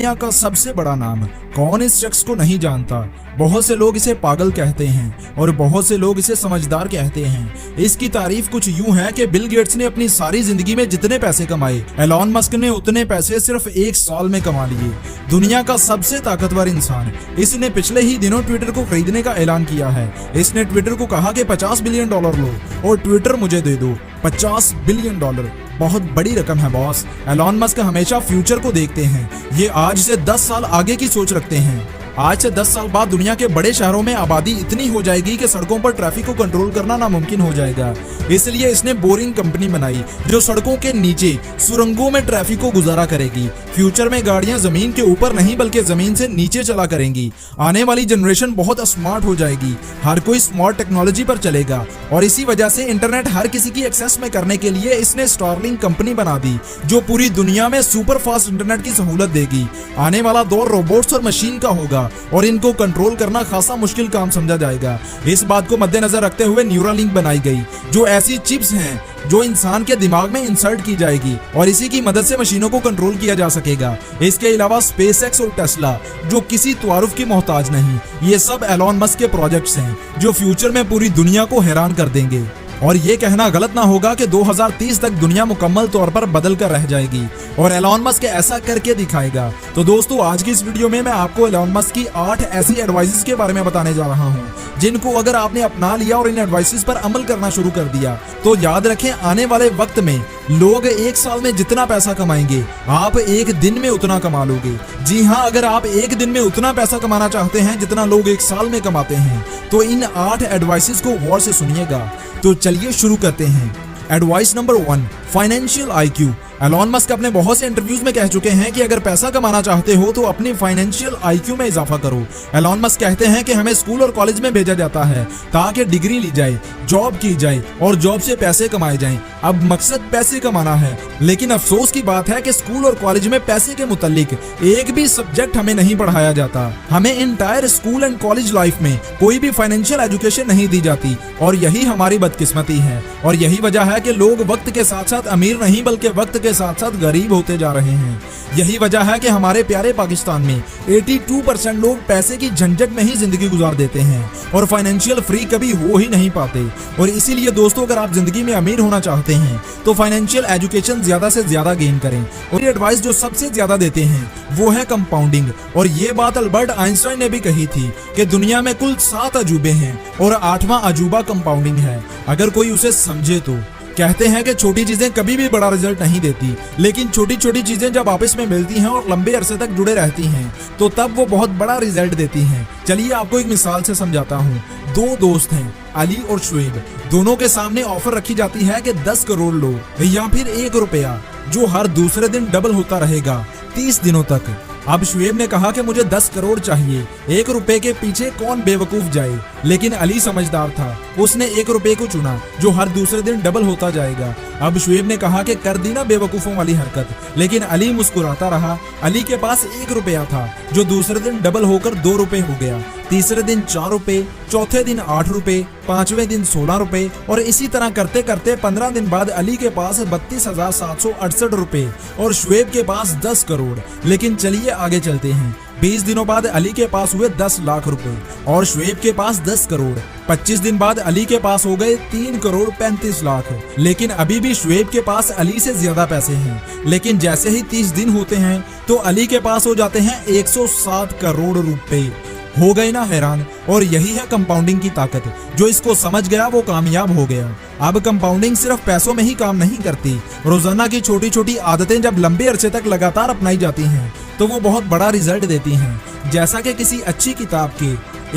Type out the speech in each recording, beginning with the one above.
दुनिया का सबसे बड़ा नाम। कौन इस शख्स को नहीं जानता। बहुत से लोग इसे पागल कहते हैं और बहुत से लोग इसे समझदार कहते हैं। इसकी तारीफ कुछ यूं है कि बिल गेट्स ने अपनी सारी जिंदगी में जितने पैसे कमाए, एलॉन मस्क ने उतने पैसे सिर्फ एक साल में कमा लिए। दुनिया का सबसे ताकतवर इंसान। इसने पिछले ही दिनों ट्विटर को खरीदने का ऐलान किया है। इसने ट्विटर को कहा कि $50 बिलियन लो और ट्विटर मुझे दे दो। $50 बिलियन, बहुत बड़ी रकम है बॉस। एलॉन मस्क हमेशा फ्यूचर को देखते हैं। ये आज से 10 साल आगे की सोच रखते हैं। आज से 10 साल बाद दुनिया के बड़े शहरों में आबादी इतनी हो जाएगी कि सड़कों पर ट्रैफिक को कंट्रोल करना नामुमकिन हो जाएगा। इसलिए इसने बोरिंग कंपनी बनाई जो सड़कों के नीचे सुरंगों में ट्रैफिक को गुजारा करेगी। फ्यूचर में गाड़ियां जमीन के ऊपर नहीं बल्कि जमीन से नीचे चला करेंगी। आने वाली जनरेशन बहुत स्मार्ट हो जाएगी। हर कोई स्मार्ट टेक्नोलॉजी पर चलेगा और इसी वजह से इंटरनेट हर किसी की एक्सेस में करने के लिए इसने स्टारलिंक कंपनी बना दी जो पूरी दुनिया में सुपर फास्ट इंटरनेट की सहूलत देगी। आने वाला दौर रोबोट्स और मशीन का होगा और इनको कंट्रोल करना खासा मुश्किल काम समझा जाएगा। इस बात को मद्देनजर रखते हुए न्यूरालिंक बनाई गई जो ऐसी चिप्स हैं जो इंसान के दिमाग में इंसर्ट की जाएगी और इसी की मदद से मशीनों को कंट्रोल किया जा सकेगा। इसके अलावा स्पेसएक्स और टेस्ला जो किसी तारुफ की मोहताज नहीं। ये सब एलॉन मस्क के प्रोजेक्ट्स हैं जो फ्यूचर में पूरी दुनिया को हैरान कर देंगे। और ये कहना गलत ना होगा कि 2030 तक दुनिया मुकम्मल तौर पर बदल कर रह जाएगी और एलॉन मस्क ऐसा करके दिखाएगा। तो दोस्तों, आज की इस वीडियो में मैं आपको एलॉन मस्क की 8 ऐसी एडवाइसेस के बारे में बताने जा रहा हूँ जिनको अगर आपने अपना लिया और इन एडवाइसेस पर अमल करना शुरू कर दिया तो याद रखें, आने वाले वक्त में लोग एक साल में जितना पैसा कमाएंगे आप एक दिन में उतना कमा लोगे। जी हाँ, अगर आप एक दिन में उतना पैसा कमाना चाहते हैं जितना लोग एक साल में कमाते हैं तो इन 8 एडवाइसेस को गौर से सुनिएगा। तो चलिए शुरू करते हैं। Advice number 1, financial IQ. Elon Musk अपने बहुत से इंटरव्यूज में कह चुके हैं कि अगर पैसा कमाना चाहते हो तो अपनी फाइनेंशियल आईक्यू में इजाफा करो। एलॉन मस्क कहते हैं कि हमें स्कूल और कॉलेज में भेजा जाता है ताकि डिग्री ली जाए, जॉब की जाए और जॉब से पैसे कमाए जाएं। अब मकसद पैसे कमाना है, लेकिन अफसोस की बात है कि स्कूल और कॉलेज में पैसे के मुतालिक एक भी सब्जेक्ट हमें नहीं पढ़ाया जाता। हमें entire school and college life में कोई भी फाइनेंशियल एजुकेशन नहीं दी जाती और यही हमारी बदकिस्मती है। और यही वजह है कि लोग वक्त के साथ साथ अमीर नहीं बल्कि वक्त के साथ साथ गरीब होते जा रहे हैं। यही वजह है कि हमारे प्यारे पाकिस्तान में 82% लोग पैसे की झंझट में ही जिंदगी गुजार देते हैं और फाइनेंशियल फ्री कभी हो ही नहीं पाते। और इसीलिए दोस्तों, अगर आप जिंदगी में अमीर होना चाहते हैं तो फाइनेंशियल एजुकेशन ज्यादा से ज्यादा गेन करें। और एडवाइस जो सबसे ज्यादा देते हैं वो है कंपाउंडिंग। और ये बात अल्बर्ट आइंस्टाइन ने भी कही थी कि दुनिया में कुल 7 अजूबे हैं और 8वां अजूबा कंपाउंडिंग है, अगर कोई उसे समझे तो। कहते हैं कि छोटी चीजें कभी भी बड़ा रिजल्ट नहीं देती, लेकिन छोटी छोटी चीजें जब आपस में मिलती हैं और लंबे अरसे तक जुड़े रहती हैं तो तब वो बहुत बड़ा रिजल्ट देती हैं। चलिए आपको एक मिसाल से समझाता हूँ। 2 दोस्त हैं, अली और शुएब। दोनों के सामने ऑफर रखी जाती है कि 10 करोड़ लो या फिर 1 रुपया जो हर दूसरे दिन डबल होता रहेगा 30 दिनों तक। अब शुएब ने कहा कि मुझे 10 करोड़ चाहिए। 1 रुपए के पीछे कौन बेवकूफ जाए, लेकिन अली समझदार था। उसने 1 रुपए को चुना जो हर दूसरे दिन डबल होता जाएगा। अब शुएब ने कहा कि कर दी ना बेवकूफों वाली हरकत, लेकिन अली मुस्कुराता रहा। अली के पास 1 रुपया था जो दूसरे दिन डबल होकर 2 रुपए हो गया, तीसरे दिन 4 रुपए, चौथे दिन 8 रुपए, 5वें दिन 16 रुपए और इसी तरह करते करते 15 दिन बाद अली के पास 32,768 रुपए और शुएब के पास 10 करोड़। लेकिन चलिए आगे चलते हैं। 20 दिनों बाद अली के पास हुए 10 लाख रुपए और शुएब के पास 10 करोड़। 25 दिन बाद अली के पास हो गए 3 करोड़ 35 लाख। लेकिन अभी भी शुएब के पास अली से ज्यादा पैसे हैं। लेकिन जैसे ही 30 दिन होते हैं तो अली के पास हो जाते हैं 107 करोड़ रुपए। हो गए ना हैरान। और यही है कंपाउंडिंग की ताकत। जो इसको समझ गया वो कामयाब हो गया। अब कंपाउंडिंग सिर्फ पैसों में ही काम नहीं करती। रोजाना की छोटी छोटी आदतें जब लंबे अरसे तक लगातार अपनाई जाती हैं तो वो बहुत बड़ा रिजल्ट देती हैं। जैसा कि किसी अच्छी किताब के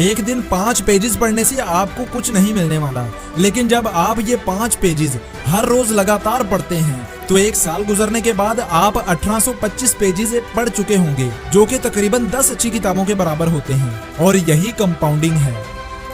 एक दिन 5 पेजेस पढ़ने से आपको कुछ नहीं मिलने वाला, लेकिन जब आप ये 5 पेजेस हर रोज लगातार पढ़ते हैं तो 1 साल गुजरने के बाद आप 1825 पेजेस पढ़ चुके होंगे, जो कि तकरीबन 10 अच्छी किताबों के बराबर होते हैं। और यही कंपाउंडिंग है।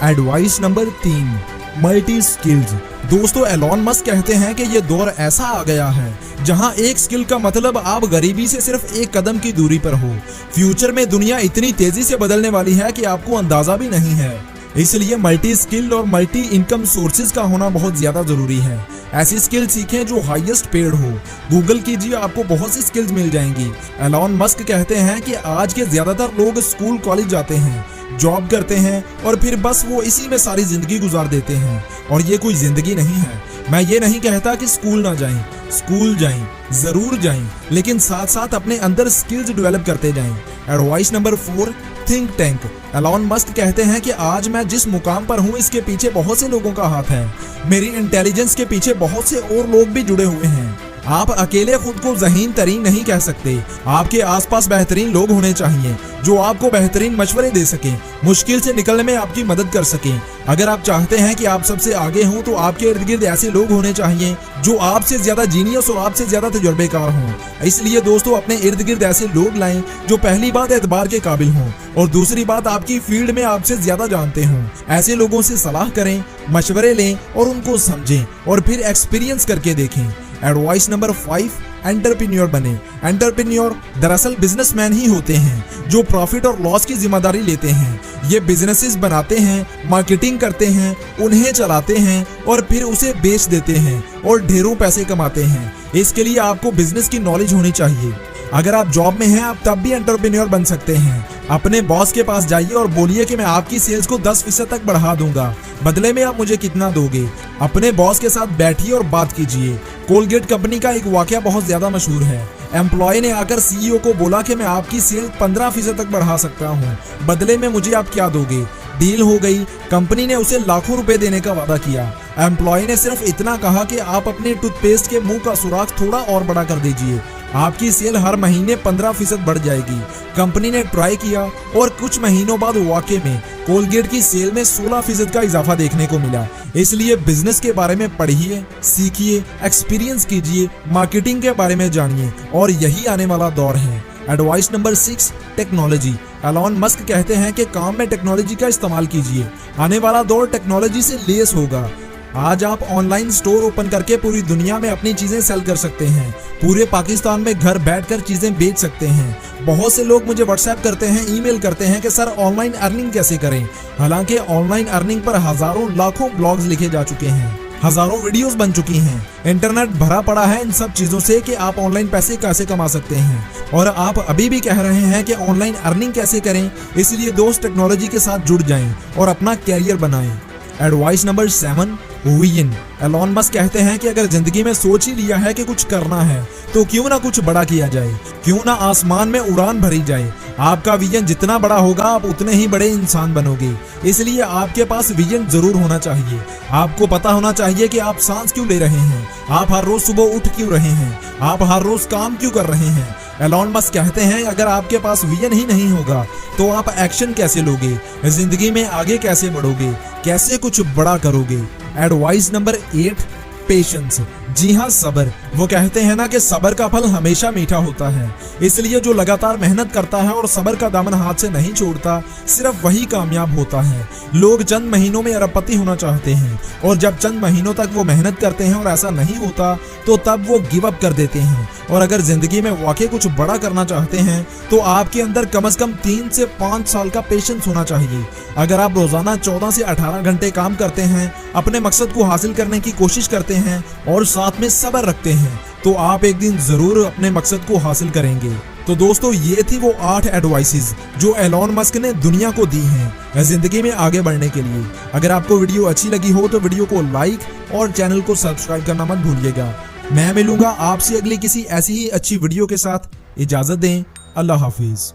Advice number 3, multi skills. दोस्तों, एलॉन मस्क कहते हैं कि ये दौर ऐसा आ गया है जहां एक स्किल का मतलब आप गरीबी से सिर्फ 1 कदम की दूरी पर हो। फ्यूचर में दुनिया इतनी तेजी से बदलने वाली है कि आपको अंदाजा भी नहीं है। इसलिए मल्टी स्किल्ड और मल्टी इनकम सोर्सेज का होना बहुत ज्यादा जरूरी है। ऐसी स्किल सीखें जो हाईएस्ट पेड हो। गूगल कीजिए, आपको बहुत सी स्किल्स मिल जाएंगी। एलॉन मस्क कहते हैं कि आज के ज्यादातर लोग स्कूल कॉलेज जाते हैं, जॉब करते हैं और फिर बस वो इसी में सारी जिंदगी गुजार देते हैं, और ये कोई जिंदगी नहीं है। मैं ये नहीं कहता कि स्कूल ना जाएं, स्कूल जाएं, जरूर जाएं, लेकिन साथ साथ अपने अंदर स्किल्स डेवलप करते जाएं। Advice number 4, think tank. Elon Musk कहते हैं कि आज मैं जिस मुकाम पर हूँ इसके पीछे बहुत से लोगों का हाथ है। मेरी इंटेलिजेंस के पीछे बहुत से और लोग भी जुड़े हुए हैं। आप अकेले खुद को ज़हीन तरीन नहीं कह सकते। आपके आसपास बेहतरीन लोग होने चाहिए जो आपको बेहतरीन मशवरे दे सकें, मुश्किल से निकलने में आपकी मदद कर सकें। अगर आप चाहते हैं कि आप सबसे आगे हों तो आपके इर्द गिर्द ऐसे लोग होने चाहिए जो आपसे ज्यादा जीनियस और आपसे ज्यादा तजुर्बेकार हों। इसलिए दोस्तों, अपने इर्द गिर्द ऐसे लोग लाएं जो पहली बात एतबार के काबिल हों और दूसरी बात आपकी फील्ड में आपसे ज्यादा जानते हों। ऐसे लोगों से सलाह करें, मशवरे लें और उनको समझें और फिर एक्सपीरियंस करके देखें। एडवाइस नंबर 5, एंटरप्रेन्योर बने। एंटरप्रेन्योर दरअसल बिजनेसमैन ही होते हैं जो प्रॉफिट और लॉस की जिम्मेदारी लेते हैं। ये बिजनेसेस बनाते हैं, मार्केटिंग करते हैं, उन्हें चलाते हैं और फिर उसे बेच देते हैं और ढेरों पैसे कमाते हैं। इसके लिए आपको बिजनेस की नॉलेज होनी चाहिए। अगर आप जॉब में हैं, आप तब भी एंटरप्रेन्योर बन सकते हैं। अपने बॉस के पास जाइए और बोलिए कि मैं आपकी सेल्स को 10% तक बढ़ा दूंगा, बदले में आप मुझे कितना दोगे। अपने बॉस के साथ बैठिए और बात कीजिए। कोलगेट कंपनी का एक वाकया बहुत ज्यादा मशहूर है। एम्प्लॉय ने आकर सीईओ को बोला कि मैं आपकी सेल 15% तक बढ़ा सकता हूँ, बदले में मुझे आप क्या दोगे। डील हो गई। कंपनी ने उसे लाखों रुपए देने का वादा किया। एम्प्लॉय ने सिर्फ इतना कहा कि आप अपने टूथपेस्ट के मुंह का सुराख थोड़ा और बड़ा कर दीजिए, आपकी सेल हर महीने 15% बढ़ जाएगी। कंपनी ने ट्राई किया और कुछ महीनों बाद वाकई में कोलगेट की सेल में 16% का इजाफा देखने को मिला। इसलिए बिजनेस के बारे में पढ़िए, सीखिए, एक्सपीरियंस कीजिए, मार्केटिंग के बारे में जानिए और यही आने वाला दौर है। Advice number 6, technology. Elon Musk कहते हैं कि काम में टेक्नोलॉजी का इस्तेमाल कीजिए। आने वाला दौर टेक्नोलॉजी से लेस होगा। आज आप ऑनलाइन स्टोर ओपन करके पूरी दुनिया में अपनी चीजें सेल कर सकते हैं। पूरे पाकिस्तान में घर बैठकर चीजें बेच सकते हैं। बहुत से लोग मुझे व्हाट्सएप करते हैं, ईमेल करते हैं कि सर ऑनलाइन अर्निंग कैसे करें। हालांकि ऑनलाइन अर्निंग पर हजारों लाखों ब्लॉग्स लिखे जा चुके हैं, हजारों वीडियोस बन चुकी हैं। इंटरनेट भरा पड़ा है इन सब चीजों से कि आप ऑनलाइन पैसे कैसे कमा सकते हैं। और आप अभी भी कह रहे हैं कि ऑनलाइन अर्निंग कैसे करें। इसलिए दोस्त, टेक्नोलॉजी के साथ जुड़ जाएं और अपना कैरियर बनाएं। Advice number 7, vision. Elon Musk कहते हैं कि अगर जिंदगी में सोच ही लिया है कि कुछ करना है तो क्यों ना कुछ बड़ा किया जाए, क्यों ना आसमान में उड़ान भरी जाए। आपका विजन जितना बड़ा होगा आप उतने ही बड़े इंसान बनोगे। इसलिए आपके पास विजन जरूर होना चाहिए। आपको पता होना चाहिए कि आप सांस क्यों ले रहे हैं, आप हर रोज सुबह उठ क्यों रहे हैं, आप हर रोज काम क्यों कर रहे हैं। एलॉन मस्क कहते हैं अगर आपके पास विजन ही नहीं होगा तो आप एक्शन कैसे लोगे, जिंदगी में आगे कैसे बढ़ोगे, कैसे कुछ बड़ा करोगे। Advice number 8, patience. जी हाँ, सब्र। वो कहते हैं ना कि सब्र का फल हमेशा मीठा होता है। इसलिए जो लगातार मेहनत करता है और सब्र का दामन हाथ से नहीं छोड़ता, सिर्फ वही कामयाब होता है। लोग चंद महीनों में अरबपति होना चाहते हैं और जब चंद महीनों तक वो मेहनत करते हैं और ऐसा नहीं होता तो तब वो गिव अप कर देते हैं। और अगर जिंदगी में वाकई कुछ बड़ा करना चाहते हैं तो आपके अंदर कम से कम 3 से 5 साल का पेशेंस होना चाहिए। अगर आप रोजाना 14 से 18 घंटे काम करते हैं, अपने मकसद को हासिल करने की कोशिश करते हैं और साथ में सब्र रखते हैं तो आप एक दिन जरूर अपने मकसद को हासिल करेंगे। तो दोस्तों, ये थी वो 8 एडवाइसेस जो एलॉन मस्क ने दुनिया को दी हैं जिंदगी में आगे बढ़ने के लिए। अगर आपको वीडियो अच्छी लगी हो तो वीडियो को लाइक और चैनल को सब्सक्राइब करना मत भूलिएगा। मैं मिलूंगा आपसे अगली किसी ऐसी ही अच्छी वीडियो के साथ। इजाजत दें। अल्लाह हाफिज।